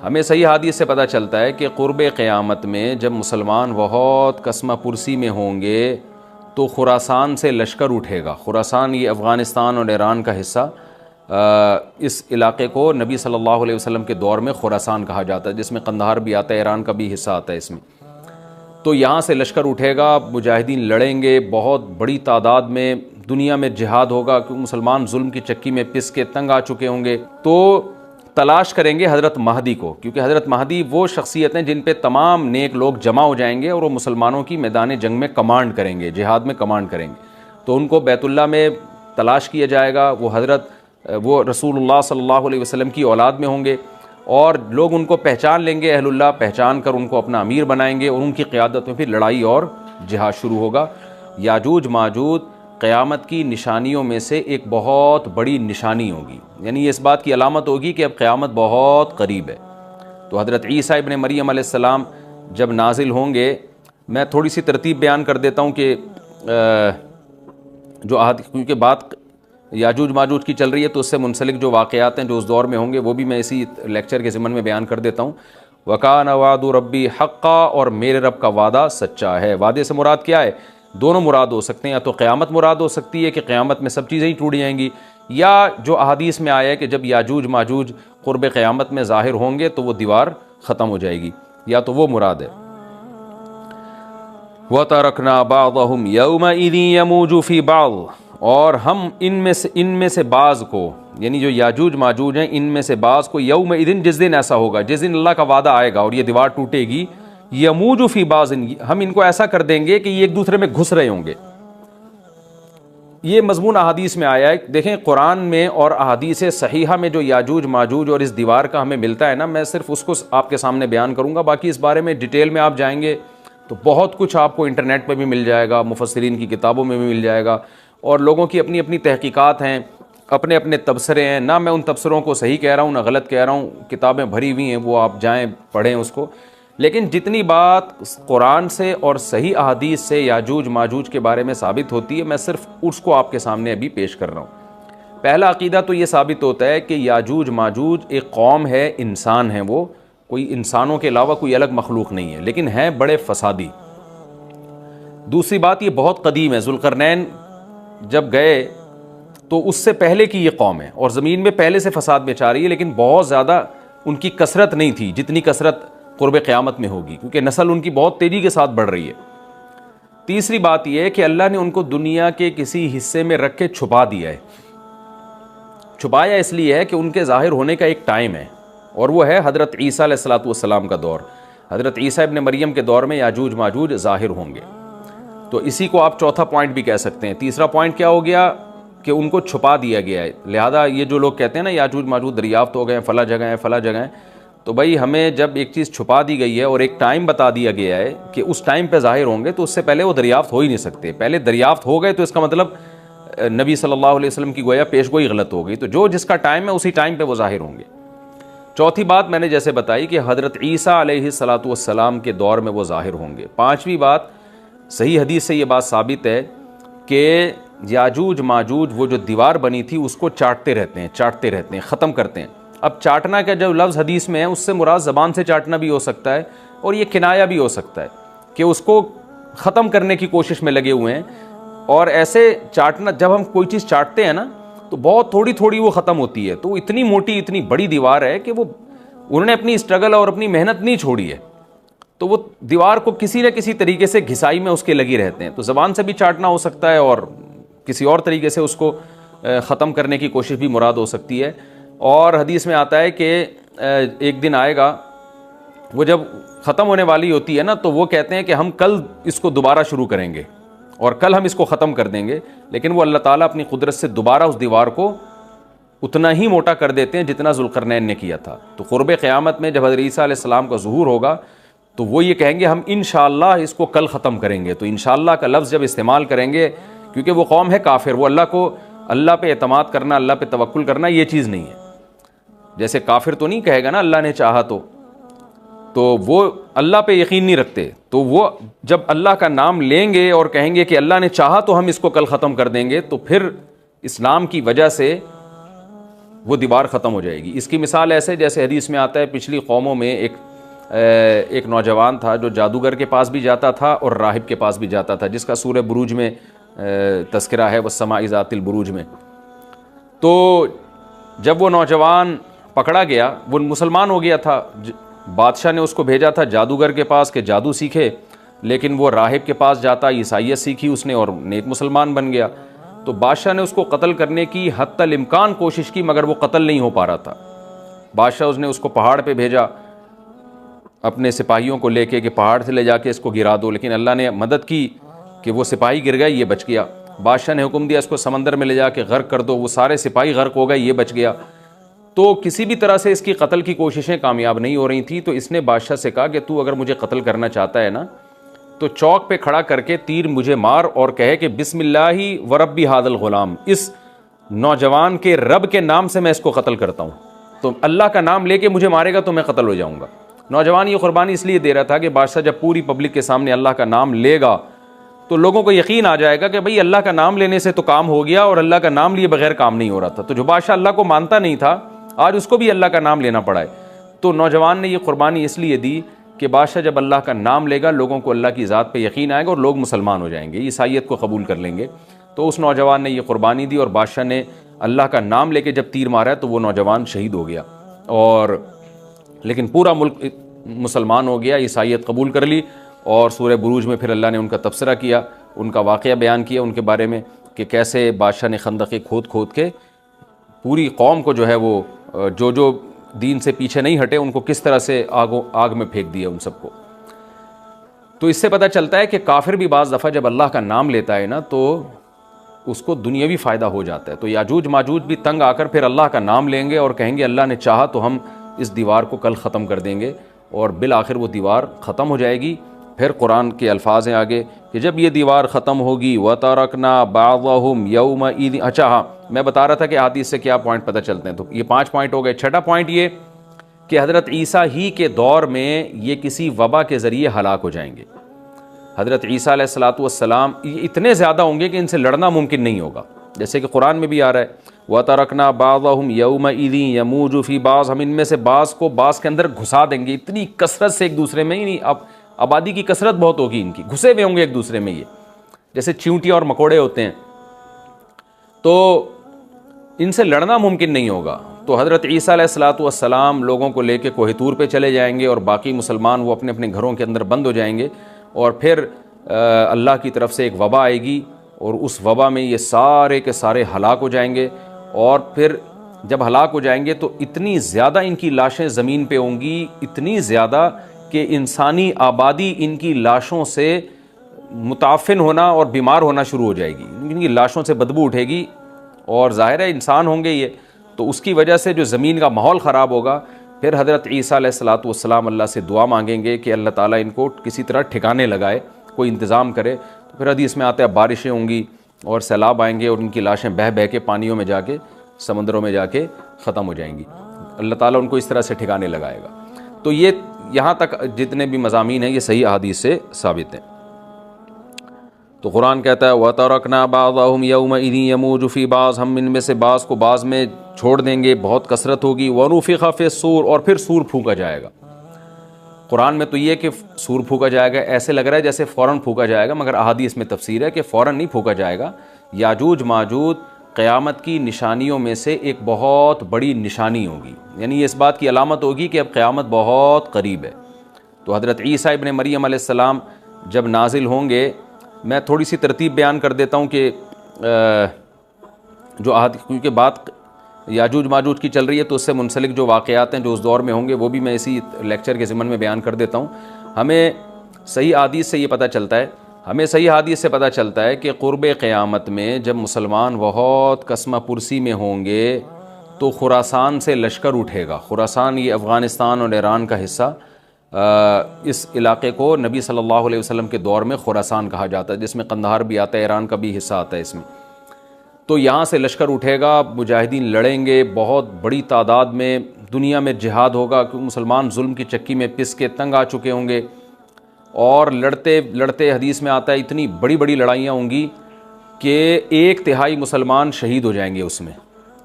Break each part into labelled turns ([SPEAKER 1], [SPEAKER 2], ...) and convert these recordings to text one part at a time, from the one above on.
[SPEAKER 1] ہمیں صحیح حدیث سے پتہ چلتا ہے کہ قرب قیامت میں جب مسلمان بہت کسمہ پرسی میں ہوں گے تو خراسان سے لشکر اٹھے گا. خراسان یہ افغانستان اور ایران کا حصہ، اس علاقے کو نبی صلی اللہ علیہ وسلم کے دور میں خراسان کہا جاتا ہے، جس میں قندھار بھی آتا ہے، ایران کا بھی حصہ آتا ہے اس میں. تو یہاں سے لشکر اٹھے گا، مجاہدین لڑیں گے، بہت بڑی تعداد میں دنیا میں جہاد ہوگا، کیونکہ مسلمان ظلم کی چکی میں پس کے تنگ آ چکے ہوں گے. تو تلاش کریں گے حضرت مہدی کو، کیونکہ حضرت مہدی وہ شخصیت ہیں جن پہ تمام نیک لوگ جمع ہو جائیں گے اور وہ مسلمانوں کی میدان جنگ میں کمانڈ کریں گے، جہاد میں کمانڈ کریں گے. تو ان کو بیت اللہ میں تلاش کیا جائے گا. وہ رسول اللہ صلی اللہ علیہ وسلم کی اولاد میں ہوں گے اور لوگ ان کو پہچان لیں گے، اہل اللہ پہچان کر ان کو اپنا امیر بنائیں گے اور ان کی قیادت میں پھر لڑائی اور جہاد شروع ہوگا. یاجوج ماجوج قیامت کی نشانیوں میں سے ایک بہت بڑی نشانی ہوگی، یعنی یہ اس بات کی علامت ہوگی کہ اب قیامت بہت قریب ہے. تو حضرت عیسیٰ ابن مریم علیہ السلام جب نازل ہوں گے، میں تھوڑی سی ترتیب بیان کر دیتا ہوں کہ کیونکہ بات یاجوج ماجوج کی چل رہی ہے تو اس سے منسلک جو واقعات ہیں جو اس دور میں ہوں گے وہ بھی میں اسی لیکچر کے ضمن میں بیان کر دیتا ہوں. وَكَانَ وَعْدُ رَبِّي حَقًّا، اور میرے رب کا وعدہ سچا ہے. وعدے سے مراد کیا ہے؟ دونوں مراد ہو سکتے ہیں، یا تو قیامت مراد ہو سکتی ہے کہ قیامت میں سب چیزیں ہی ٹوٹ جائیں گی، یا جو احادیث میں آیا ہے کہ جب یاجوج ماجوج قرب قیامت میں ظاہر ہوں گے تو وہ دیوار ختم ہو جائے گی، یا تو وہ مراد ہے. وَتَرَكْنَا بَعْضَهُمْ يَوْمَئِذٍ يَمُوجُ فِي بَعْضٍ، اور ہم ان میں سے بعض کو، یعنی جو یاجوج ماجوج ہیں ان میں سے بعض کو، یومئذ جس دن ایسا ہوگا، جس دن اللہ کا وعدہ آئے گا اور یہ دیوار ٹوٹے گی، یموج فی بعض، ہم ان کو ایسا کر دیں گے کہ یہ ایک دوسرے میں گھس رہے ہوں گے. یہ مضمون احادیث میں آیا ہے. دیکھیں قرآن میں اور احادیث صحیحہ میں جو یاجوج ماجوج اور اس دیوار کا ہمیں ملتا ہے نا، میں صرف اس کو آپ کے سامنے بیان کروں گا. باقی اس بارے میں ڈیٹیل میں آپ جائیں گے تو بہت کچھ آپ کو انٹرنیٹ پہ بھی مل جائے گا، مفسرین کی کتابوں میں بھی مل جائے گا، اور لوگوں کی اپنی اپنی تحقیقات ہیں، اپنے اپنے تبصرے ہیں. نہ میں ان تبصروں کو صحیح کہہ رہا ہوں نہ غلط کہہ رہا ہوں، کتابیں بھری ہوئی ہیں، وہ آپ جائیں پڑھیں اس کو. لیکن جتنی بات قرآن سے اور صحیح احادیث سے یاجوج ماجوج کے بارے میں ثابت ہوتی ہے، میں صرف اس کو آپ کے سامنے ابھی پیش کر رہا ہوں. پہلا عقیدہ تو یہ ثابت ہوتا ہے کہ یاجوج ماجوج ایک قوم ہے، انسان ہیں، وہ کوئی انسانوں کے علاوہ کوئی الگ مخلوق نہیں ہے، لیکن ہیں بڑے فسادی. دوسری بات، یہ بہت قدیم ہے. ذوالقرنین جب گئے تو اس سے پہلے کی یہ قوم ہے اور زمین میں پہلے سے فساد مچا رہی ہے، لیکن بہت زیادہ ان کی کثرت نہیں تھی جتنی کثرت قرب قیامت میں ہوگی، کیونکہ نسل ان کی بہت تیزی کے ساتھ بڑھ رہی ہے. تیسری بات یہ ہے کہ اللہ نے ان کو دنیا کے کسی حصے میں رکھ کے چھپا دیا ہے. چھپایا اس لیے ہے کہ ان کے ظاہر ہونے کا ایک ٹائم ہے، اور وہ ہے حضرت عیسیٰ علیہ الصلوۃ والسلام کا دور. حضرت عیسیٰ ابن مریم کے دور میں یاجوج ماجوج ظاہر ہوں گے. تو اسی کو آپ چوتھا پوائنٹ بھی کہہ سکتے ہیں. تیسرا پوائنٹ کیا ہو گیا کہ ان کو چھپا دیا گیا ہے. لہذا یہ جو لوگ کہتے ہیں نا یاجوج ماجوج دریافت ہو گئے ہیں، فلاں جگہ ہیں فلاں جگہ ہیں، تو بھائی ہمیں جب ایک چیز چھپا دی گئی ہے اور ایک ٹائم بتا دیا گیا ہے کہ اس ٹائم پہ ظاہر ہوں گے، تو اس سے پہلے وہ دریافت ہو ہی نہیں سکتے. پہلے دریافت ہو گئے تو اس کا مطلب نبی صلی اللہ علیہ وسلم کی گویا پیش گوئی غلط ہو گئی. تو جو جس کا ٹائم ہے اسی ٹائم پہ وہ ظاہر ہوں گے. چوتھی بات میں نے جیسے بتائی کہ حضرت عیسیٰ علیہ الصلوۃ والسلام کے دور میں وہ ظاہر ہوں گے. پانچویں بات، صحیح حدیث سے یہ بات ثابت ہے کہ یاجوج ماجوج وہ جو دیوار بنی تھی اس کو چاٹتے رہتے ہیں، ختم کرتے ہیں. اب چاٹنا کا جو لفظ حدیث میں ہے اس سے مراد زبان سے چاٹنا بھی ہو سکتا ہے، اور یہ کنایا بھی ہو سکتا ہے کہ اس کو ختم کرنے کی کوشش میں لگے ہوئے ہیں. اور ایسے چاٹنا، جب ہم کوئی چیز چاٹتے ہیں نا تو بہت تھوڑی تھوڑی وہ ختم ہوتی ہے. تو اتنی موٹی اتنی بڑی دیوار ہے کہ وہ انہوں نے اپنی اسٹرگل اور اپنی محنت نہیں چھوڑی ہے، تو وہ دیوار کو کسی نہ کسی طریقے سے گھسائی میں اس کے لگی رہتے ہیں. تو زبان سے بھی چاٹنا ہو سکتا ہے اور کسی اور طریقے سے اس کو ختم کرنے کی کوشش بھی مراد ہو سکتی ہے. اور حدیث میں آتا ہے کہ ایک دن آئے گا، وہ جب ختم ہونے والی ہوتی ہے نا تو وہ کہتے ہیں کہ ہم کل اس کو دوبارہ شروع کریں گے اور کل ہم اس کو ختم کر دیں گے. لیکن وہ اللہ تعالیٰ اپنی قدرت سے دوبارہ اس دیوار کو اتنا ہی موٹا کر دیتے ہیں جتنا ذوالقرنین نے کیا تھا. تو قرب قیامت میں جب حضرت عیسیٰ علیہ السلام کا ظہور ہوگا تو وہ یہ کہیں گے ہم انشاءاللہ اس کو کل ختم کریں گے. تو انشاءاللہ کا لفظ جب استعمال کریں گے، کیونکہ وہ قوم ہے کافر، وہ اللہ پہ اعتماد کرنا، اللہ پہ توکل کرنا یہ چیز نہیں ہے. جیسے کافر تو نہیں کہے گا نا اللہ نے چاہا تو وہ اللہ پہ یقین نہیں رکھتے. تو وہ جب اللہ کا نام لیں گے اور کہیں گے کہ اللہ نے چاہا تو ہم اس کو کل ختم کر دیں گے، تو پھر اسلام کی وجہ سے وہ دیوار ختم ہو جائے گی۔ اس کی مثال ایسے جیسے حدیث میں آتا ہے پچھلی قوموں میں ایک نوجوان تھا جو جادوگر کے پاس بھی جاتا تھا اور راہب کے پاس بھی جاتا تھا، جس کا سورہ بروج میں تذکرہ ہے، والسماء ذات البروج میں۔ تو جب وہ نوجوان پکڑا گیا، وہ مسلمان ہو گیا تھا، بادشاہ نے اس کو بھیجا تھا جادوگر کے پاس کہ جادو سیکھے، لیکن وہ راہب کے پاس جاتا، عیسائیت سیکھی اس نے اور نیک مسلمان بن گیا۔ تو بادشاہ نے اس کو قتل کرنے کی حتی الامکان کوشش کی، مگر وہ قتل نہیں ہو پا رہا تھا۔ بادشاہ نے اس کو پہاڑ پہ بھیجا اپنے سپاہیوں کو لے کے کہ پہاڑ سے لے جا کے اس کو گرا دو، لیکن اللہ نے مدد کی کہ وہ سپاہی گر گیا، یہ بچ گیا۔ بادشاہ نے حکم دیا اس کو سمندر میں لے جا کے غرق کر دو، وہ سارے سپاہی غرق ہو گئے، یہ بچ گیا۔ تو کسی بھی طرح سے اس کی قتل کی کوششیں کامیاب نہیں ہو رہی تھیں، تو اس نے بادشاہ سے کہا کہ تو اگر مجھے قتل کرنا چاہتا ہے نا تو چوک پہ کھڑا کر کے تیر مجھے مار اور کہے کہ بسم اللہ ورب ھذا الغلام، اس نوجوان کے رب کے نام سے میں اس کو قتل کرتا ہوں۔ تو اللہ کا نام لے کے مجھے مارے گا تو میں قتل ہو جاؤں گا۔ نوجوان یہ قربانی اس لیے دے رہا تھا کہ بادشاہ جب پوری پبلک کے سامنے اللہ کا نام لے گا تو لوگوں کو یقین آ جائے گا کہ بھئی اللہ کا نام لینے سے تو کام ہو گیا، اور اللہ کا نام لیے بغیر کام نہیں ہو رہا تھا۔ تو جو بادشاہ اللہ کو مانتا نہیں تھا، آج اس کو بھی اللہ کا نام لینا پڑا ہے۔ تو نوجوان نے یہ قربانی اس لیے دی کہ بادشاہ جب اللہ کا نام لے گا، لوگوں کو اللہ کی ذات پہ یقین آئے گا اور لوگ مسلمان ہو جائیں گے، عیسائیت کو قبول کر لیں گے۔ تو اس نوجوان نے یہ قربانی دی، اور بادشاہ نے اللہ کا نام لے کے جب تیر مارا تو وہ نوجوان شہید ہو گیا، اور لیکن پورا ملک مسلمان ہو گیا، عیسائیت قبول کر لی۔ اور سورہ بروج میں پھر اللہ نے ان کا تبصرہ کیا، ان کا واقعہ بیان کیا ان کے بارے میں کہ کیسے بادشاہ نے خندقیں کھود کھود کے پوری قوم کو جو ہے وہ جو دین سے پیچھے نہیں ہٹے ان کو کس طرح سے آگ میں پھینک دیا ان سب کو۔ تو اس سے پتہ چلتا ہے کہ کافر بھی بعض دفعہ جب اللہ کا نام لیتا ہے نا تو اس کو دنیاوی فائدہ ہو جاتا ہے۔ تو یاجوج ماجوج بھی تنگ آ کر پھر اللہ کا نام لیں گے اور کہیں گے اللہ نے چاہا تو ہم اس دیوار کو کل ختم کر دیں گے، اور بالآخر وہ دیوار ختم ہو جائے گی۔ پھر قرآن کے الفاظ ہیں آگے کہ جب یہ دیوار ختم ہوگی وَتَرَكْنَا بَعْضَهُمْ يَوْمَئِذٍ۔ اچھا ہاں، میں بتا رہا تھا کہ حدیث سے کیا پوائنٹ پتہ چلتے ہیں، تو یہ 5 پوائنٹ ہو گئے۔ چھٹا پوائنٹ یہ کہ حضرت عیسیٰ ہی کے دور میں یہ کسی وبا کے ذریعے ہلاک ہو جائیں گے۔ حضرت عیسیٰ علیہ الصلوۃ والسلام یہ اتنے زیادہ ہوں گے کہ ان سے لڑنا ممکن نہیں ہوگا، جیسے کہ قرآن میں بھی آ رہا ہے وَتَرَكْنَا بَعْضَهُمْ يَوْمَئِذٍ يَمُوجُ فِي بَعْضٍ، ہم ان میں سے بعض کو بعض کے اندر گھسا دیں گے، اتنی کثرت سے ایک دوسرے میں، نہیں اب آبادی کی کثرت بہت ہوگی ان کی، گھسے ہوئے ہوں گے ایک دوسرے میں، یہ جیسے چیونٹیاں اور مکوڑے ہوتے ہیں، تو ان سے لڑنا ممکن نہیں ہوگا۔ تو حضرت عیسیٰ علیہ الصلوۃ والسلام لوگوں کو لے کے کوہ طور پہ چلے جائیں گے، اور باقی مسلمان وہ اپنے اپنے گھروں کے اندر بند ہو جائیں گے، اور پھر اللہ کی طرف سے ایک وبا آئے گی، اور اس وبا میں یہ سارے کے سارے ہلاک ہو جائیں گے۔ اور پھر جب ہلاک ہو جائیں گے تو اتنی زیادہ ان کی لاشیں زمین پہ ہوں گی، اتنی زیادہ کہ انسانی آبادی ان کی لاشوں سے متعفن ہونا اور بیمار ہونا شروع ہو جائے گی، ان کی لاشوں سے بدبو اٹھے گی، اور ظاہر ہے انسان ہوں گے یہ، تو اس کی وجہ سے جو زمین کا ماحول خراب ہوگا۔ پھر حضرت عیسیٰ علیہ الصلوۃ والسلام اللہ سے دعا مانگیں گے کہ اللہ تعالیٰ ان کو کسی طرح ٹھکانے لگائے، کوئی انتظام کرے۔ تو پھر حدیث میں آتا ہے بارشیں ہوں گی اور سیلاب آئیں گے، اور ان کی لاشیں بہہ بہہ کے پانیوں میں جا کے، سمندروں میں جا کے ختم ہو جائیں گی۔ اللہ تعالیٰ ان کو اس طرح سے ٹھکانے لگائے گا۔ تو یہ یہاں تک جتنے بھی مضامین ہیں یہ صحیح احادیث سے ثابت ہیں۔ تو قرآن کہتا ہے وَتَرَكْنَا بَعْضَهُمْ يَوْمَئِذٍ يَمُوجُ فِي بَعْضٍ، ہم ان میں سے بعض کو بعض میں چھوڑ دیں گے، بہت کثرت ہوگی۔ وَنُفِخَ فِي الصُّورِ، اور پھر سور پھونکا جائے گا۔ قرآن میں تو یہ کہ سور پھونکا جائے گا، ایسے لگ رہا ہے جیسے فوراً پھونکا جائے گا، مگر احادیث میں تفسیر ہے کہ فوراً نہیں پھونکا جائے گا۔ یاجوج ماجوج قیامت کی نشانیوں میں سے ایک بہت بڑی نشانی ہوگی، یعنی یہ اس بات کی علامت ہوگی کہ اب قیامت بہت قریب ہے۔ تو حضرت عیسیٰ ابن مریم علیہ السلام جب نازل ہوں گے، میں تھوڑی سی ترتیب بیان کر دیتا ہوں کہ جو کیونکہ بات یاجوج ماجوج کی چل رہی ہے تو اس سے منسلک جو واقعات ہیں جو اس دور میں ہوں گے وہ بھی میں اسی لیکچر کے ضمن میں بیان کر دیتا ہوں۔ ہمیں صحیح حدیث سے یہ پتہ چلتا ہے کہ قرب قیامت میں جب مسلمان بہت کسمہ پرسی میں ہوں گے تو خراسان سے لشکر اٹھے گا۔ خراسان یہ افغانستان اور ایران کا حصہ، اس علاقے کو نبی صلی اللہ علیہ وسلم کے دور میں خراسان کہا جاتا ہے، جس میں قندھار بھی آتا ہے، ایران کا بھی حصہ آتا ہے اس میں۔ تو یہاں سے لشکر اٹھے گا، مجاہدین لڑیں گے بہت بڑی تعداد میں، دنیا میں جہاد ہوگا کیونکہ مسلمان ظلم کی چکی میں پس کے تنگ آ چکے ہوں گے، اور لڑتے لڑتے حدیث میں آتا ہے اتنی بڑی بڑی لڑائیاں ہوں گی کہ 1/3 مسلمان شہید ہو جائیں گے اس میں،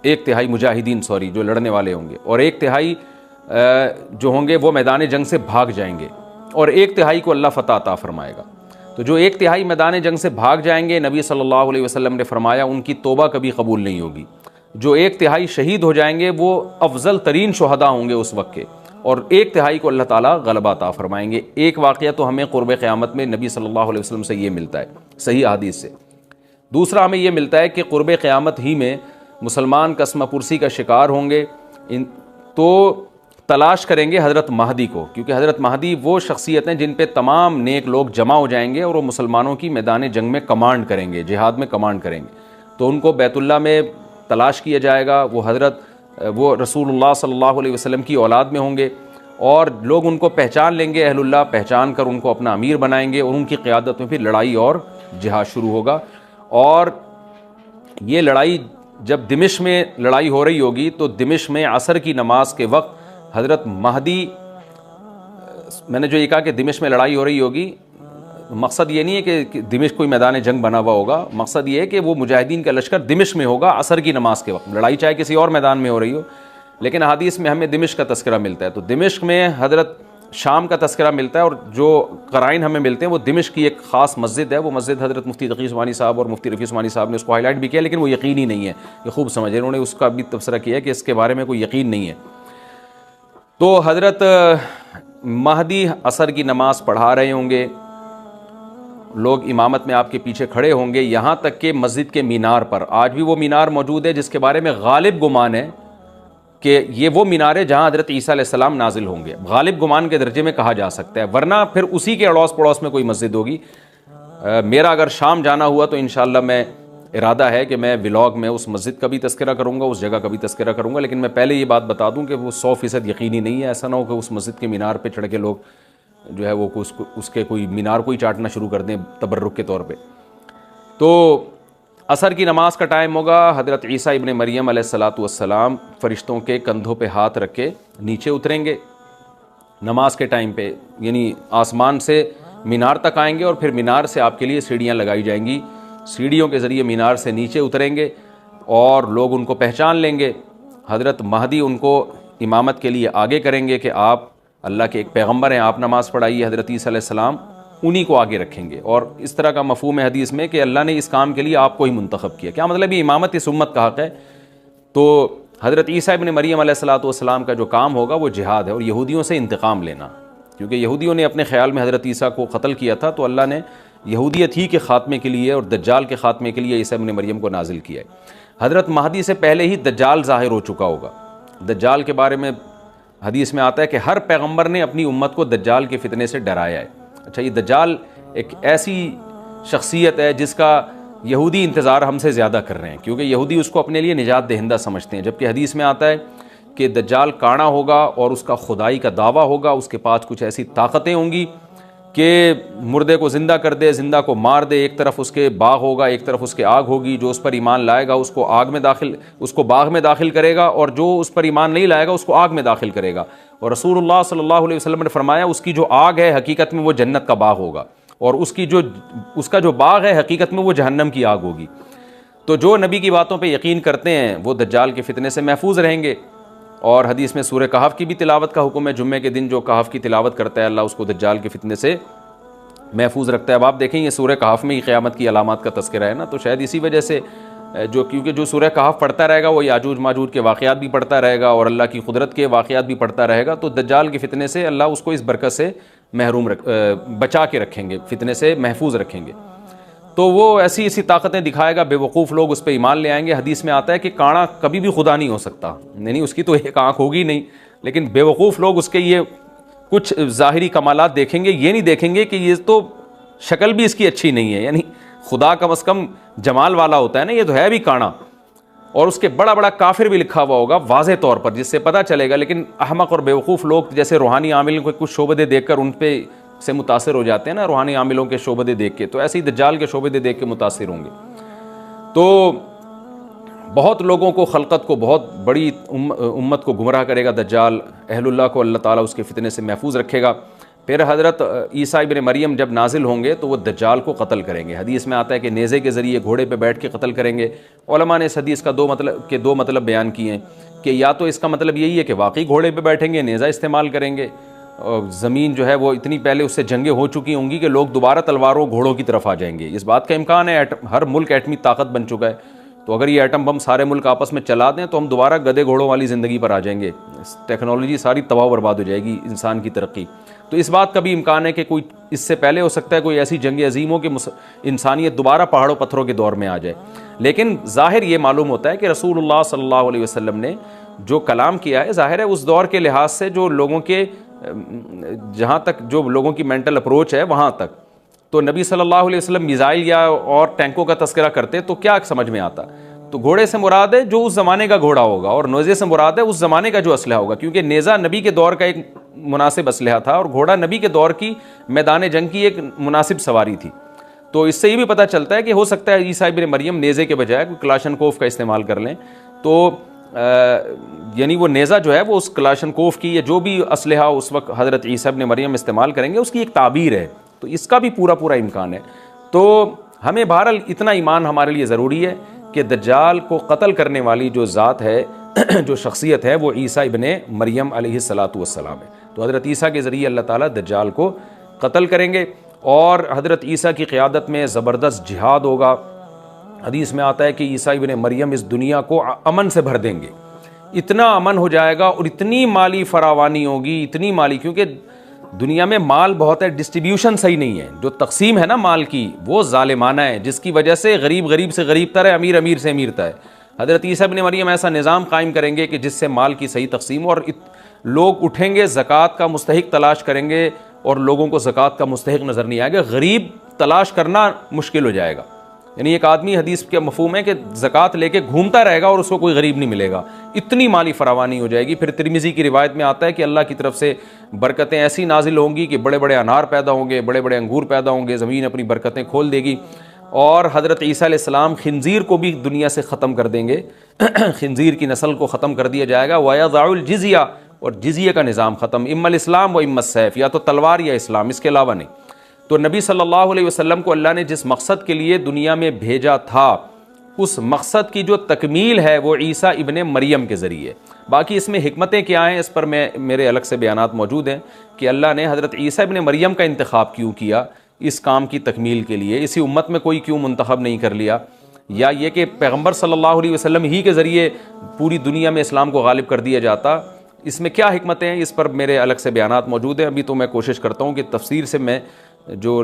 [SPEAKER 1] ایک تہائی مجاہدین جو لڑنے والے ہوں گے، اور ایک تہائی جو ہوں گے وہ میدان جنگ سے بھاگ جائیں گے، اور ایک تہائی کو اللہ فتح عطا فرمائے گا۔ تو جو ایک تہائی میدان جنگ سے بھاگ جائیں گے، نبی صلی اللہ علیہ وسلم نے فرمایا ان کی توبہ کبھی قبول نہیں ہوگی۔ جو ایک تہائی شہید ہو جائیں گے وہ افضل ترین شہداء ہوں گے اس وقت کے، اور ایک تہائی کو اللہ تعالیٰ غلبہ عطا فرمائیں گے۔ ایک واقعہ تو ہمیں قرب قیامت میں نبی صلی اللہ علیہ وسلم سے یہ ملتا ہے صحیح حدیث سے۔ دوسرا ہمیں یہ ملتا ہے کہ قرب قیامت ہی میں مسلمان قسمہ پرسی کا شکار ہوں گے، تو تلاش کریں گے حضرت مہدی کو، کیونکہ حضرت مہدی وہ شخصیت ہیں جن پہ تمام نیک لوگ جمع ہو جائیں گے اور وہ مسلمانوں کی میدان جنگ میں کمانڈ کریں گے، جہاد میں کمانڈ کریں گے۔ تو ان کو بیت اللہ میں تلاش کیا جائے گا، وہ رسول اللہ صلی اللہ علیہ وسلم کی اولاد میں ہوں گے، اور لوگ ان کو پہچان لیں گے، اہل اللہ پہچان کر ان کو اپنا امیر بنائیں گے، اور ان کی قیادت میں پھر لڑائی اور جہاد شروع ہوگا۔ اور یہ لڑائی جب دمشق میں لڑائی ہو رہی ہوگی تو دمشق میں عصر کی نماز کے وقت حضرت مہدی، میں نے جو یہ کہا کہ دمشق میں لڑائی ہو رہی ہوگی، مقصد یہ نہیں ہے کہ دمشق کوئی میدان جنگ بنا ہوا ہوگا، مقصد یہ ہے کہ وہ مجاہدین کا لشکر دمشق میں ہوگا عصر کی نماز کے وقت، لڑائی چاہے کسی اور میدان میں ہو رہی ہو، لیکن حدیث میں ہمیں دمشق کا تذکرہ ملتا ہے۔ تو دمشق میں حضرت شام کا تذکرہ ملتا ہے، اور جو قرائن ہمیں ملتے ہیں وہ دمشق کی ایک خاص مسجد ہے، وہ مسجد حضرت مفتی تقی عثمانی صاحب اور مفتی رفیع عثمانی صاحب نے اس کو ہائی لائٹ بھی کیا، لیکن وہ یقینی نہیں ہے، یہ خوب سمجھیں، انہوں نے اس کا بھی تبصرہ کیا ہے کہ اس کے بارے میں کوئی یقین نہیں ہے۔ تو حضرت مہدی عصر کی نماز پڑھا رہے ہوں گے، لوگ امامت میں آپ کے پیچھے کھڑے ہوں گے، یہاں تک کہ مسجد کے مینار پر، آج بھی وہ مینار موجود ہے جس کے بارے میں غالب گمان ہے کہ یہ وہ مینار ہے جہاں حضرت عیسیٰ علیہ السلام نازل ہوں گے، غالب گمان کے درجے میں کہا جا سکتا ہے، ورنہ پھر اسی کے اڑوس پڑوس میں کوئی مسجد ہوگی۔ میرا اگر شام جانا ہوا تو انشاءاللہ میں ارادہ ہے کہ میں ولاگ میں اس مسجد کا بھی تذکرہ کروں گا، اس جگہ کا بھی تذکرہ کروں گا، لیکن میں پہلے یہ بات بتا دوں کہ وہ 100% یقینی نہیں ہے، ایسا نہ ہو کہ اس مسجد کے مینار پہ چڑھ کے لوگ جو ہے وہ اس کے کوئی مینار کو ہی چاٹنا شروع کر دیں تبرک کے طور پہ۔ تو عصر کی نماز کا ٹائم ہوگا، حضرت عیسیٰ ابن مریم علیہ الصلاۃ والسلام فرشتوں کے کندھوں پہ ہاتھ رکھ کے نیچے اتریں گے نماز کے ٹائم پہ، یعنی آسمان سے مینار تک آئیں گے، اور پھر مینار سے آپ کے لیے سیڑھیاں لگائی جائیں گی، سیڑھیوں کے ذریعے مینار سے نیچے اتریں گے اور لوگ ان کو پہچان لیں گے۔ حضرت مہدی ان کو امامت کے لیے آگے کریں گے کہ آپ اللہ کے ایک پیغمبر ہیں، آپ نماز پڑھائیے، حضرت عیسیٰ علیہ السلام انہی کو آگے رکھیں گے، اور اس طرح کا مفہوم ہے حدیث میں کہ اللہ نے اس کام کے لیے آپ کو ہی منتخب کیا۔ کیا مطلب یہ امامت اس امت کا حق ہے؟ تو حضرت عیسیٰ ابن مریم علیہ الصلاۃ والسلام کا جو کام ہوگا وہ جہاد ہے اور یہودیوں سے انتقام لینا، کیونکہ یہودیوں نے اپنے خیال میں حضرت عیسیٰ کو قتل کیا تھا، تو اللہ نے یہودیت ہی کے خاتمے کے لیے اور دجال کے خاتمے کے لیے عیسیٰ ابن مریم کو نازل کیا ہے۔ حضرت مہدی سے پہلے ہی دجال ظاہر ہو چکا ہوگا۔ دجال کے بارے میں حدیث میں آتا ہے کہ ہر پیغمبر نے اپنی امت کو دجال کے فتنے سے ڈرایا ہے۔ اچھا، یہ دجال ایک ایسی شخصیت ہے جس کا یہودی انتظار ہم سے زیادہ کر رہے ہیں، کیونکہ یہودی اس کو اپنے لیے نجات دہندہ سمجھتے ہیں، جبکہ حدیث میں آتا ہے کہ دجال کانا ہوگا اور اس کا خدائی کا دعویٰ ہوگا، اس کے پاس کچھ ایسی طاقتیں ہوں گی کہ مردے کو زندہ کر دے، زندہ کو مار دے، ایک طرف اس کے باغ ہوگا، ایک طرف اس کے آگ ہوگی، جو اس پر ایمان لائے گا اس کو باغ میں داخل کرے گا، اور جو اس پر ایمان نہیں لائے گا اس کو آگ میں داخل کرے گا۔ اور رسول اللہ صلی اللہ علیہ وسلم نے فرمایا اس کی جو آگ ہے حقیقت میں وہ جنت کا باغ ہوگا، اور اس کا جو باغ ہے حقیقت میں وہ جہنم کی آگ ہوگی۔ تو جو نبی کی باتوں پہ یقین کرتے ہیں وہ دجال کے فتنے سے محفوظ رہیں گے۔ اور حدیث میں سورہ کہف کی بھی تلاوت کا حکم ہے، جمعے کے دن جو کہف کی تلاوت کرتا ہے اللہ اس کو دجال کے فتنے سے محفوظ رکھتا ہے۔ اب آپ دیکھیں یہ سورہ کہف میں ہی قیامت کی علامات کا تذکرہ ہے نا، تو شاید اسی وجہ سے کیونکہ جو سورہ کہف پڑھتا رہے گا وہ یاجوج ماجوج کے واقعات بھی پڑھتا رہے گا اور اللہ کی قدرت کے واقعات بھی پڑھتا رہے گا، تو دجال کے فتنے سے اللہ اس کو اس برکت سے بچا کے رکھیں گے، فتنے سے محفوظ رکھیں گے۔ تو وہ ایسی طاقتیں دکھائے گا، بے وقوف لوگ اس پہ ایمان لے آئیں گے۔ حدیث میں آتا ہے کہ کانا کبھی بھی خدا نہیں ہو سکتا، نہیں اس کی تو ایک آنکھ ہوگی نہیں، لیکن بے وقوف لوگ اس کے یہ کچھ ظاہری کمالات دیکھیں گے، یہ نہیں دیکھیں گے کہ یہ تو شکل بھی اس کی اچھی نہیں ہے، یعنی خدا کم از کم جمال والا ہوتا ہے نا، یہ تو ہے بھی کانا، اور اس کے بڑا بڑا کافر بھی لکھا ہوا ہوگا واضح طور پر جس سے پتہ چلے گا۔ لیکن احمق اور بیوقوف لوگ جیسے روحانی عاملوں کو کچھ شعبدے دیکھ کر ان پہ سے متاثر ہو جاتے ہیں نا، روحانی عاملوں کے شعبدے دیکھ کے، تو ایسے ہی دجال کے شعبدے دیکھ کے متاثر ہوں گے۔ تو بہت لوگوں کو، خلقت کو، بہت بڑی امت کو گمراہ کرے گا دجال، اہل اللہ کو اللہ تعالیٰ اس کے فتنے سے محفوظ رکھے گا۔ پھر حضرت عیسیٰ ابن مریم جب نازل ہوں گے تو وہ دجال کو قتل کریں گے. حدیث میں آتا ہے کہ نیزے کے ذریعے گھوڑے پہ بیٹھ کے قتل کریں گے. علماء نے اس حدیث کا دو مطلب بیان کیے ہیں کہ یا تو اس کا مطلب یہی ہے کہ واقعی گھوڑے پہ بیٹھیں گے, نیزہ استعمال کریں گے, اور زمین جو ہے وہ اتنی پہلے اس سے جنگیں ہو چکی ہوں گی کہ لوگ دوبارہ تلواروں گھوڑوں کی طرف آ جائیں گے. اس بات کا امکان ہے, ہر ملک ایٹمی طاقت بن چکا ہے, تو اگر یہ ایٹم بم سارے ملک آپس میں چلا دیں تو ہم دوبارہ گدے گھوڑوں والی زندگی پر آ جائیں گے. ٹیکنالوجی ساری تباہ و برباد ہو جائے گی, انسان کی ترقی. تو اس بات کا بھی امکان ہے کہ کوئی اس سے پہلے ہو سکتا ہے کوئی ایسی جنگ عظیم ہو کہ انسانیت دوبارہ پہاڑوں پتھروں کے دور میں آ جائے. لیکن ظاہر یہ معلوم ہوتا ہے کہ رسول اللہ صلی اللہ علیہ وسلم نے جو کلام کیا ہے, ظاہر ہے اس دور کے لحاظ سے جو لوگوں کے جہاں تک جو لوگوں کی مینٹل اپروچ ہے وہاں تک, تو نبی صلی اللہ علیہ وسلم میزائل یا اور ٹینکوں کا تذکرہ کرتے تو کیا سمجھ میں آتا؟ تو گھوڑے سے مراد ہے جو اس زمانے کا گھوڑا ہوگا, اور نیزے سے مراد ہے اس زمانے کا جو اسلحہ ہوگا, کیونکہ نیزہ نبی کے دور کا ایک مناسب اسلحہ تھا اور گھوڑا نبی کے دور کی میدان جنگ کی ایک مناسب سواری تھی. تو اس سے یہ بھی پتہ چلتا ہے کہ ہو سکتا ہے عیسیٰ ابن مریم نیزے کے بجائے کلاشنکوف کا استعمال کر لیں, تو یعنی وہ نیزہ جو ہے وہ اس کلاشنکوف کی یا جو بھی اسلحہ اس وقت حضرت عیسیٰ ابن مریم استعمال کریں گے اس کی ایک تعبیر ہے, تو اس کا بھی پورا امکان ہے. تو ہمیں بہرحال اتنا ایمان ہمارے لیے ضروری ہے کہ دجال کو قتل کرنے والی جو ذات ہے, جو شخصیت ہے, وہ عیسیٰ ابن مریم علیہ الصلاۃ والسلام ہے. تو حضرت عیسیٰ کے ذریعے اللہ تعالیٰ دجال کو قتل کریں گے, اور حضرت عیسیٰ کی قیادت میں زبردست جہاد ہوگا. حدیث میں آتا ہے کہ عیسیٰ ابن مریم اس دنیا کو امن سے بھر دیں گے, اتنا امن ہو جائے گا اور اتنی مالی فراوانی ہوگی, اتنی مالی, کیونکہ دنیا میں مال بہت ہے, ڈسٹریبیوشن صحیح نہیں ہے, جو تقسیم ہے نا مال کی وہ ظالمانہ ہے, جس کی وجہ سے غریب سے غریب تر ہے, امیر سے امیر تر ہے. حضرت عیسیٰ ابن مریم ایسا نظام قائم کریں گے کہ جس سے مال کی صحیح تقسیم, اور لوگ اٹھیں گے زکوٰۃ کا مستحق تلاش کریں گے اور لوگوں کو زکوٰۃ کا مستحق نظر نہیں آئے گا, غریب تلاش کرنا مشکل ہو جائے گا. یعنی ایک آدمی, حدیث کا مفہوم ہے کہ زکوٰۃ لے کے گھومتا رہے گا اور اس کو کوئی غریب نہیں ملے گا, اتنی مالی فراوانی ہو جائے گی. پھر ترمذی کی روایت میں آتا ہے کہ اللہ کی طرف سے برکتیں ایسی نازل ہوں گی کہ بڑے بڑے انار پیدا ہوں گے, بڑے بڑے انگور پیدا ہوں گے, زمین اپنی برکتیں کھول دے گی. اور حضرت عیسیٰ علیہ السلام خنزیر کو بھی دنیا سے ختم کر دیں گے, خنزیر کی نسل کو ختم کر دیا جائے گا. وَيَضَعُ الْجِزْيَةَ, اور جزیہ کا نظام ختم, اما الاسلام و اما السیف, یا تو تلوار یا اسلام, اس کے علاوہ نہیں. تو نبی صلی اللہ علیہ وسلم کو اللہ نے جس مقصد کے لیے دنیا میں بھیجا تھا, اس مقصد کی جو تکمیل ہے وہ عیسیٰ ابن مریم کے ذریعے. باقی اس میں حکمتیں کیا ہیں اس پر میرے الگ سے بیانات موجود ہیں کہ اللہ نے حضرت عیسیٰ ابن مریم کا انتخاب کیوں کیا اس کام کی تکمیل کے لیے, اسی امت میں کوئی کیوں منتخب نہیں کر لیا, یا یہ کہ پیغمبر صلی اللہ علیہ وسلم ہی کے ذریعے پوری دنیا میں اسلام کو غالب کر دیا جاتا. اس میں کیا حکمتیں ہیں اس پر میرے الگ سے بیانات موجود ہیں. ابھی تو میں کوشش کرتا ہوں کہ تفسیر سے میں جو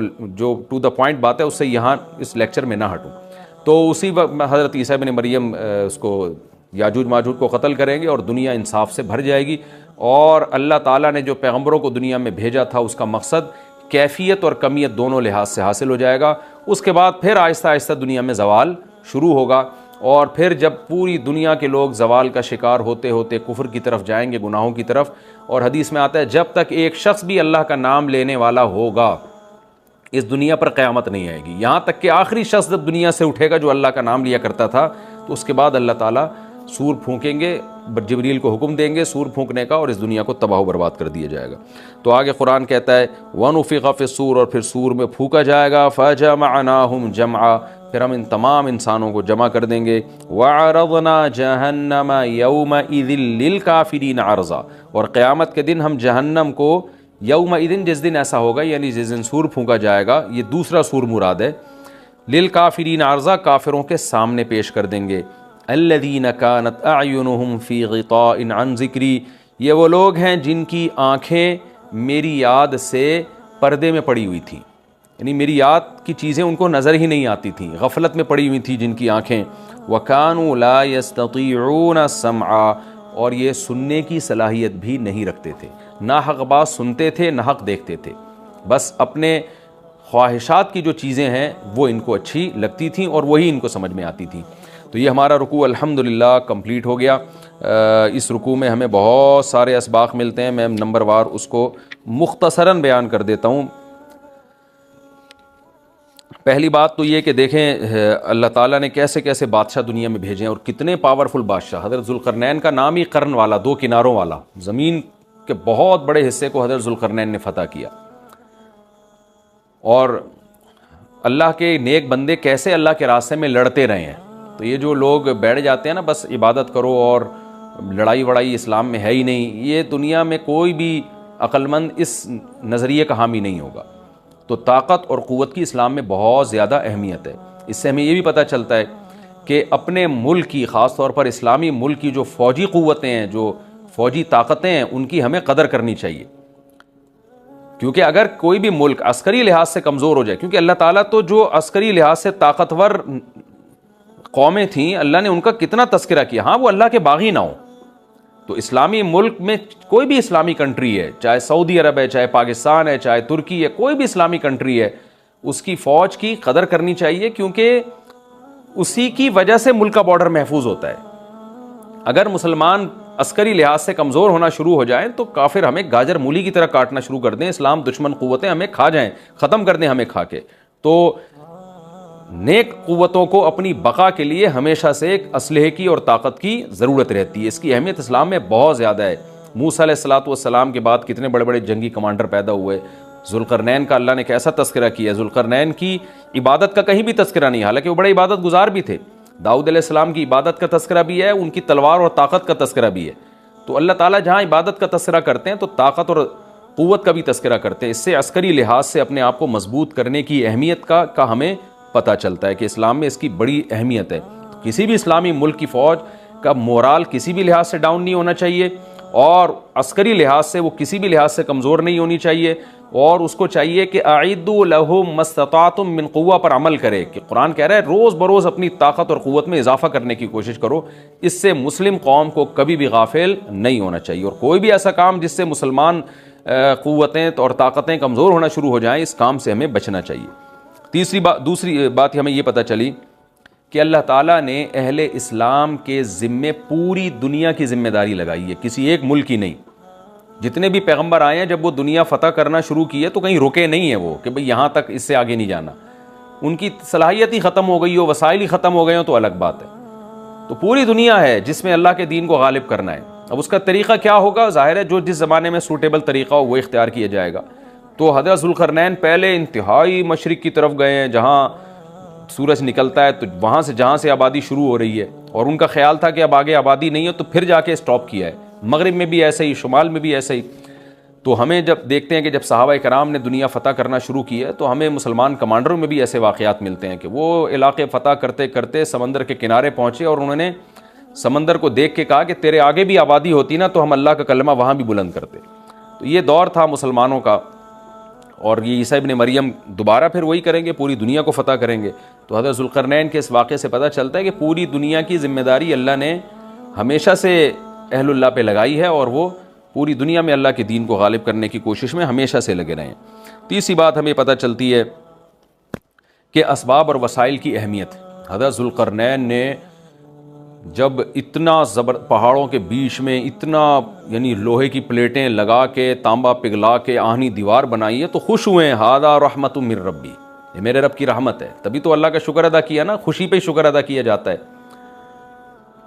[SPEAKER 1] ٹو دا پوائنٹ بات ہے اس سے یہاں اس لیکچر میں نہ ہٹوں. تو اسی وقت حضرت عیسیٰ ابن مریم اس کو یاجوج ماجوج کو قتل کریں گے اور دنیا انصاف سے بھر جائے گی. اور اللہ تعالیٰ نے جو پیغمبروں کو دنیا میں بھیجا تھا اس کا مقصد کیفیت اور کمیت دونوں لحاظ سے حاصل ہو جائے گا. اس کے بعد پھر آہستہ آہستہ دنیا میں زوال شروع ہوگا, اور پھر جب پوری دنیا کے لوگ زوال کا شکار ہوتے ہوتے کفر کی طرف جائیں گے, گناہوں کی طرف. اور حدیث میں آتا ہے جب تک ایک شخص بھی اللہ کا نام لینے والا ہوگا اس دنیا پر قیامت نہیں آئے گی, یہاں تک کہ آخری شخص جب دنیا سے اٹھے گا جو اللہ کا نام لیا کرتا تھا, تو اس کے بعد اللہ تعالیٰ سور پھونکیں گے, جبریل کو حکم دیں گے سور پھونکنے کا, اور اس دنیا کو تباہ و برباد کر دیا جائے گا. تو آگے قرآن کہتا ہے وَنُفِخَ فِي الصُّورِ, اور پھر سور میں پھونکا جائے گا, فَجَمَعْنَاهُمْ جَمْعًا, پھر ہم ان تمام انسانوں کو جمع کر دیں گے. وَعَرَضْنَا جَهَنَّمَ يَوْمَئِذٍ لِّلْكَافِرِينَ عَرْضًا, اور قیامت کے دن ہم جہنم کو یومئذ, جس دن ایسا ہوگا یعنی جس دن سور پھونکا جائے گا, یہ دوسرا سور مراد ہے, لِلْكَافِرِينَ عَرْضًا, کافروں کے سامنے پیش کر دیں گے. الذین کانت اعینہم فی غطاء عن ذکری, یہ وہ لوگ ہیں جن کی آنکھیں میری یاد سے پردے میں پڑی ہوئی تھیں, یعنی میری یاد کی چیزیں ان کو نظر ہی نہیں آتی تھیں, غفلت میں پڑی ہوئی تھی جن کی آنکھیں. وکانوا لا یستطیعون سمعا, اور یہ سننے کی صلاحیت بھی نہیں رکھتے تھے, نہ حق بات سنتے تھے نہ حق دیکھتے تھے, بس اپنے خواہشات کی جو چیزیں ہیں وہ ان کو اچھی لگتی تھیں اور وہی ان کو سمجھ میں آتی تھیں. تو یہ ہمارا رکوع الحمدللہ کمپلیٹ ہو گیا. اس رکوع میں ہمیں بہت سارے اسباق ملتے ہیں, میں نمبر وار اس کو مختصراً بیان کر دیتا ہوں. پہلی بات تو یہ کہ دیکھیں اللہ تعالیٰ نے کیسے کیسے بادشاہ دنیا میں بھیجے ہیں اور کتنے پاورفل بادشاہ. حضرت ذوالقرنین کا نام ہی قرن والا, دو کناروں والا, زمین کے بہت بڑے حصے کو حضرت ذوالقرنین نے فتح کیا. اور اللہ کے نیک بندے کیسے اللہ کے راستے میں لڑتے رہے ہیں. تو یہ جو لوگ بیٹھ جاتے ہیں نا بس عبادت کرو اور لڑائی وڑائی اسلام میں ہے ہی نہیں, یہ دنیا میں کوئی بھی عقل مند اس نظریے کا حامی نہیں ہوگا. تو طاقت اور قوت کی اسلام میں بہت زیادہ اہمیت ہے. اس سے ہمیں یہ بھی پتہ چلتا ہے کہ اپنے ملک کی, خاص طور پر اسلامی ملک کی جو فوجی قوتیں ہیں, جو فوجی طاقتیں ہیں, ان کی ہمیں قدر کرنی چاہیے. کیونکہ اگر کوئی بھی ملک عسکری لحاظ سے کمزور ہو جائے, کیونکہ اللہ تعالیٰ تو جو عسکری لحاظ سے طاقتور قومیں تھیں اللہ نے ان کا کتنا تذکرہ کیا, ہاں وہ اللہ کے باغی نہ ہوں. تو اسلامی ملک میں کوئی بھی اسلامی کنٹری ہے, چاہے سعودی عرب ہے, چاہے پاکستان ہے, چاہے ترکی ہے, کوئی بھی اسلامی کنٹری ہے, اس کی فوج کی قدر کرنی چاہیے, کیونکہ اسی کی وجہ سے ملک کا بارڈر محفوظ ہوتا ہے. اگر مسلمان عسکری لحاظ سے کمزور ہونا شروع ہو جائیں تو کافر ہمیں گاجر مولی کی طرح کاٹنا شروع کر دیں, اسلام دشمن قوتیں ہمیں کھا جائیں, ختم کر دیں ہمیں کھا کے. تو نیک قوتوں کو اپنی بقا کے لیے ہمیشہ سے ایک اسلحے کی اور طاقت کی ضرورت رہتی ہے. اس کی اہمیت اسلام میں بہت زیادہ ہے. موسیٰ علیہ الصلوۃ والسلام کے بعد کتنے بڑے بڑے جنگی کمانڈر پیدا ہوئے. ذوالقرنین کا اللہ نے کیسا تذکرہ کیا. ذوالقرنین کی عبادت کا کہیں بھی تذکرہ نہیں, حالانکہ وہ بڑے عبادت گزار بھی تھے. داؤد علیہ السلام کی عبادت کا تذکرہ بھی ہے, ان کی تلوار اور طاقت کا تذکرہ بھی ہے. تو اللہ تعالیٰ جہاں عبادت کا تذکرہ کرتے ہیں تو طاقت اور قوت کا بھی تذکرہ کرتے ہیں. اس سے عسکری لحاظ سے اپنے آپ کو مضبوط کرنے کی اہمیت کا ہمیں پتہ چلتا ہے کہ اسلام میں اس کی بڑی اہمیت ہے. کسی بھی اسلامی ملک کی فوج کا مورال کسی بھی لحاظ سے ڈاؤن نہیں ہونا چاہیے, اور عسکری لحاظ سے وہ کسی بھی لحاظ سے کمزور نہیں ہونی چاہیے, اور اس کو چاہیے کہ اعدوا لہم ما استطعتم من قوہ پر عمل کرے. کہ قرآن کہہ رہا ہے روز بروز اپنی طاقت اور قوت میں اضافہ کرنے کی کوشش کرو. اس سے مسلم قوم کو کبھی بھی غافل نہیں ہونا چاہیے, اور کوئی بھی ایسا کام جس سے مسلمان قوتیں اور طاقتیں کمزور ہونا شروع ہو جائیں, اس کام سے ہمیں بچنا چاہیے. دوسری بات ہمیں یہ پتہ چلی کہ اللہ تعالیٰ نے اہل اسلام کے ذمے پوری دنیا کی ذمہ داری لگائی ہے, کسی ایک ملک کی نہیں. جتنے بھی پیغمبر آئے ہیں جب وہ دنیا فتح کرنا شروع کی ہے تو کہیں رکے نہیں ہیں وہ کہ بھئی یہاں تک, اس سے آگے نہیں جانا. ان کی صلاحیت ہی ختم ہو گئی ہو, وسائل ہی ختم ہو گئے ہوں تو الگ بات ہے. تو پوری دنیا ہے جس میں اللہ کے دین کو غالب کرنا ہے. اب اس کا طریقہ کیا ہوگا, ظاہر ہے جو جس زمانے میں سوٹیبل طریقہ ہو وہ اختیار کیا جائے گا. تو حضرت ذوالقرنین پہلے انتہائی مشرق کی طرف گئے ہیں جہاں سورج نکلتا ہے, تو وہاں سے جہاں سے آبادی شروع ہو رہی ہے, اور ان کا خیال تھا کہ اب آگے آبادی نہیں ہے, تو پھر جا کے اسٹاپ کیا ہے. مغرب میں بھی ایسے ہی, شمال میں بھی ایسے ہی. تو ہمیں جب دیکھتے ہیں کہ جب صحابہ کرام نے دنیا فتح کرنا شروع کی ہے تو ہمیں مسلمان کمانڈروں میں بھی ایسے واقعات ملتے ہیں کہ وہ علاقے فتح کرتے کرتے سمندر کے کنارے پہنچے اور انہوں نے سمندر کو دیکھ کے کہا کہ تیرے آگے بھی آبادی ہوتی نا تو ہم اللہ کا کلمہ وہاں بھی بلند کرتے. تو یہ دور تھا مسلمانوں کا, اور یہ عیسیٰ ابن مریم دوبارہ پھر وہی کریں گے, پوری دنیا کو فتح کریں گے. تو حضرت ذوالقرنین کے اس واقعے سے پتہ چلتا ہے کہ پوری دنیا کی ذمہ داری اللہ نے ہمیشہ سے اہل اللہ پہ لگائی ہے, اور وہ پوری دنیا میں اللہ کے دین کو غالب کرنے کی کوشش میں ہمیشہ سے لگے رہے ہیں. تیسری بات ہمیں پتہ چلتی ہے کہ اسباب اور وسائل کی اہمیت. حضرت ذوالقرنین نے جب اتنا پہاڑوں کے بیچ میں اتنا یعنی لوہے کی پلیٹیں لگا کے تانبا پگھلا کے آہنی دیوار بنائی ہے تو خوش ہوئے ہیں, ھذا رحمت من ربی, یہ میرے رب کی رحمت ہے. تبھی تو اللہ کا شکر ادا کیا نا, خوشی پہ شکر ادا کیا جاتا ہے.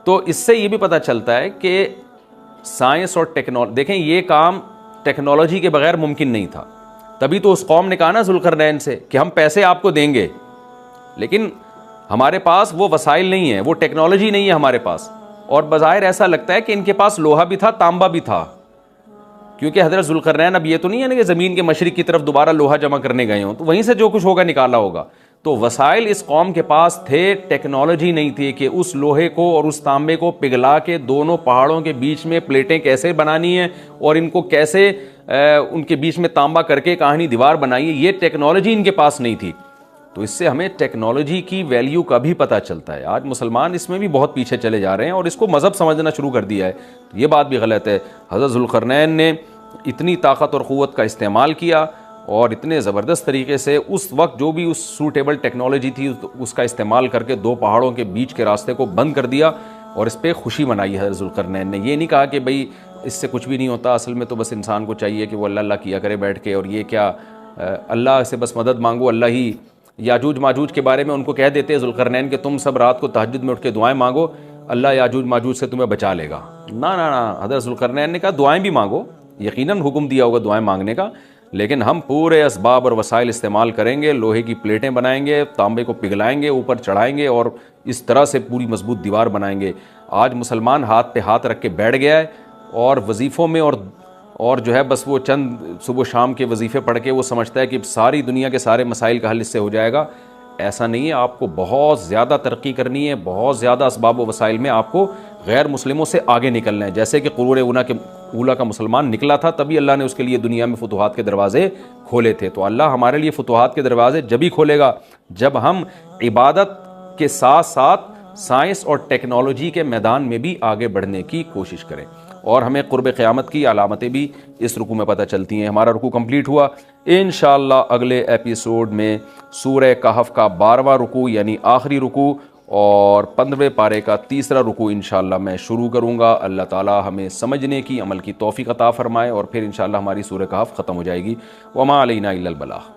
[SPEAKER 1] تو اس سے یہ بھی پتہ چلتا ہے کہ سائنس اور ٹیکنالوجی, دیکھیں یہ کام ٹیکنالوجی کے بغیر ممکن نہیں تھا. تبھی تو اس قوم نے کہا نا ذوالقرنین سے کہ ہم پیسے آپ کو دیں گے, لیکن ہمارے پاس وہ وسائل نہیں ہیں, وہ ٹیکنالوجی نہیں ہے ہمارے پاس. اور بظاہر ایسا لگتا ہے کہ ان کے پاس لوہا بھی تھا, تانبا بھی تھا, کیونکہ حضرت ذوالقرنین اب یہ تو نہیں ہے نا کہ زمین کے مشرق کی طرف دوبارہ لوہا جمع کرنے گئے ہوں تو وہیں سے جو کچھ ہوگا نکالا ہوگا. تو وسائل اس قوم کے پاس تھے, ٹیکنالوجی نہیں تھی کہ اس لوہے کو اور اس تانبے کو پگھلا کے دونوں پہاڑوں کے بیچ میں پلیٹیں کیسے بنانی ہیں اور ان کو کیسے ان کے بیچ میں تانبا کر کے کہانی دیوار بنائی ہے, یہ ٹیکنالوجی ان کے پاس نہیں تھی. تو اس سے ہمیں ٹیکنالوجی کی ویلیو کا بھی پتہ چلتا ہے. آج مسلمان اس میں بھی بہت پیچھے چلے جا رہے ہیں اور اس کو مذہب سمجھنا شروع کر دیا ہے. یہ بات بھی غلط ہے. حضرت ذوالقرنین نے اتنی طاقت اور قوت کا استعمال کیا اور اتنے زبردست طریقے سے اس وقت جو بھی اس سوٹیبل ٹیکنالوجی تھی اس کا استعمال کر کے دو پہاڑوں کے بیچ کے راستے کو بند کر دیا اور اس پہ خوشی منائی حضرت ذوالقرنین نے. یہ نہیں کہا کہ بھئی اس سے کچھ بھی نہیں ہوتا, اصل میں تو بس انسان کو چاہیے کہ وہ اللہ اللہ کیا کرے بیٹھ کے, اور یہ کیا اللہ سے بس مدد مانگو, اللہ ہی. یاجوج ماجوج کے بارے میں ان کو کہہ دیتے ذوالقرنین کہ تم سب رات کو تہجد میں اٹھ کے دعائیں مانگو, اللہ یاجوج ماجوج سے تمہیں بچا لے گا. نہ, حضرت ذوالقرنین نے کہا دعائیں بھی مانگو, یقیناً حکم دیا ہوگا دعائیں مانگنے کا, لیکن ہم پورے اسباب اور وسائل استعمال کریں گے، لوہے کی پلیٹیں بنائیں گے، تانبے کو پگھلائیں گے، اوپر چڑھائیں گے اور اس طرح سے پوری مضبوط دیوار بنائیں گے۔ آج مسلمان ہاتھ پہ ہاتھ رکھ کے بیٹھ گیا ہے اور وظیفوں میں اور جو ہے بس وہ چند صبح و شام کے وظیفے پڑھ کے وہ سمجھتا ہے کہ ساری دنیا کے سارے مسائل کا حل اس سے ہو جائے گا۔ ایسا نہیں ہے، آپ کو بہت زیادہ ترقی کرنی ہے، بہت زیادہ اسباب و وسائل میں آپ کو غیر مسلموں سے آگے نکلنا ہے۔ جیسے کہ قرون اولا کا مسلمان نکلا تھا، تبھی اللہ نے اس کے لیے دنیا میں فتوحات کے دروازے کھولے تھے۔ تو اللہ ہمارے لیے فتوحات کے دروازے جبھی کھولے گا جب ہم عبادت کے ساتھ ساتھ سائنس اور ٹیکنالوجی کے میدان میں بھی آگے بڑھنے کی کوشش کریں۔ اور ہمیں قرب قیامت کی علامتیں بھی اس رکوع میں پتہ چلتی ہیں۔ ہمارا رکوع کمپلیٹ ہوا، انشاءاللہ اگلے ایپیسوڈ میں سورہ کہف کا 12واں رکوع یعنی آخری رکوع اور 15ویں پارے کا تیسرا رکوع انشاءاللہ میں شروع کروں گا۔ اللہ تعالی ہمیں سمجھنے کی، عمل کی توفیق عطا فرمائے، اور پھر انشاءاللہ ہماری سورہ کہف ختم ہو جائے گی۔ وما علینا الا البلاغ۔